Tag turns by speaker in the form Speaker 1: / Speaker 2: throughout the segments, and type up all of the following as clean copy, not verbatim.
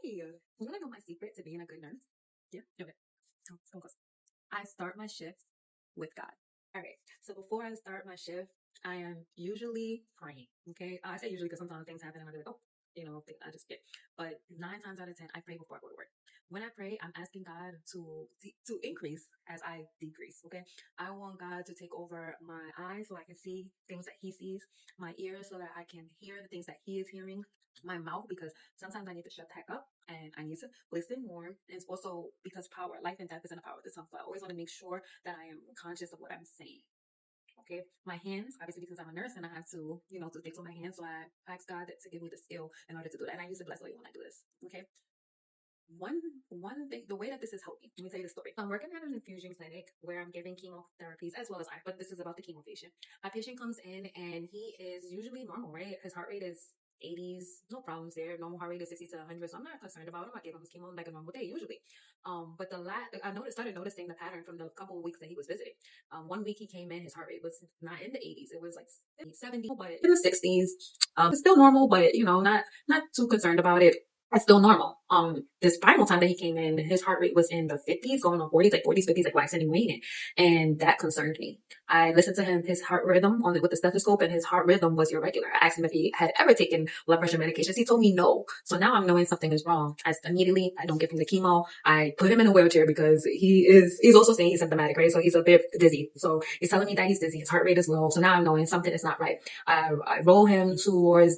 Speaker 1: You want to know my secret to being a good nurse? Yeah. Okay. So close. I start my shift with God. All right. So before I start my shift, I am usually praying. Okay. I say usually because sometimes things happen and I'm like, oh, I just get. But 9 times out of 10, I pray before I go to work. When I pray, I'm asking God to increase as I decrease. Okay. I want God to take over my eyes so I can see things that He sees, my ears so that I can hear the things that He is hearing, my mouth because sometimes I need to shut the heck up and I need to listen more. And it's also because life and death is in the power of the tongue. So I always want to make sure that I am conscious of what I'm saying. Okay. My hands, obviously, because I'm a nurse and I have to, do things with my hands. So I ask God to give me the skill in order to do that. And I use the bless oil when I do this. Okay. One thing, the way that this has helped me, let me tell you the story. I'm working at an infusion clinic where I'm giving chemotherapies as well as but this is about the chemo patient. My patient comes in and he is usually normal, right? His heart rate is 80s, no problems there. Normal heart rate is 60 to 100, so I'm not concerned about him. I give him his chemo like a normal day usually. But started noticing the pattern from the couple of weeks that he was visiting. One week he came in, his heart rate was not in the 80s. It was like 70, but in the 60s. It's still normal, but not too concerned about it. That's still normal. This final time that he came in, his heart rate was in the 50s, going on 40s, like 40s, 50s, like waxing and waning. And that concerned me. I listened to him, his heart rhythm with the stethoscope, and his heart rhythm was irregular. I asked him if he had ever taken blood pressure medications. He told me no. So now I'm knowing something is wrong. I don't give him the chemo. I put him in a wheelchair because he's also saying he's symptomatic, right? So he's a bit dizzy. So he's telling me that he's dizzy. His heart rate is low. So now I'm knowing something is not right. I roll him towards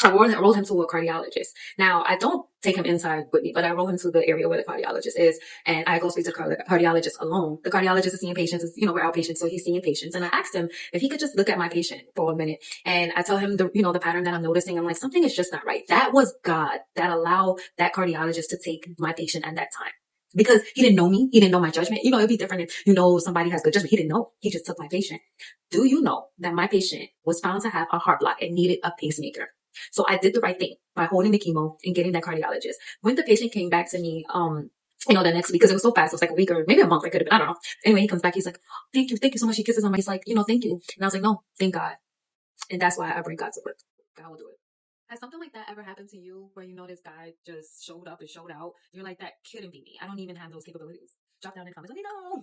Speaker 1: I rolled him to a cardiologist. Now, I don't take him inside with me, but I roll him to the area where the cardiologist is, and I go speak to the cardiologist alone. The cardiologist is seeing patients, we're outpatients, so he's seeing patients. And I asked him if he could just look at my patient for a minute, and I tell him the pattern that I'm noticing. I'm like, something is just not right. That was God that allowed that cardiologist to take my patient at that time. Because he didn't know me. He didn't know my judgment. It'd be different if, somebody has good judgment. He didn't know. He just took my patient. Do you know that my patient was found to have a heart block and needed a pacemaker? So I did the right thing by holding the chemo and getting that cardiologist. When the patient came back to me, the next week, because it was so fast, it was like a week or maybe a month, it could have been, I don't know. Anyway, he comes back, he's like, oh, thank you so much. He kisses him. He's like, thank you. And I was like, no, thank God. And that's why I bring God to work. God will do it. Has something like that ever happened to you where this guy just showed up and showed out? You're like, that couldn't be me. I don't even have those capabilities. Drop down in the comments. Let me know.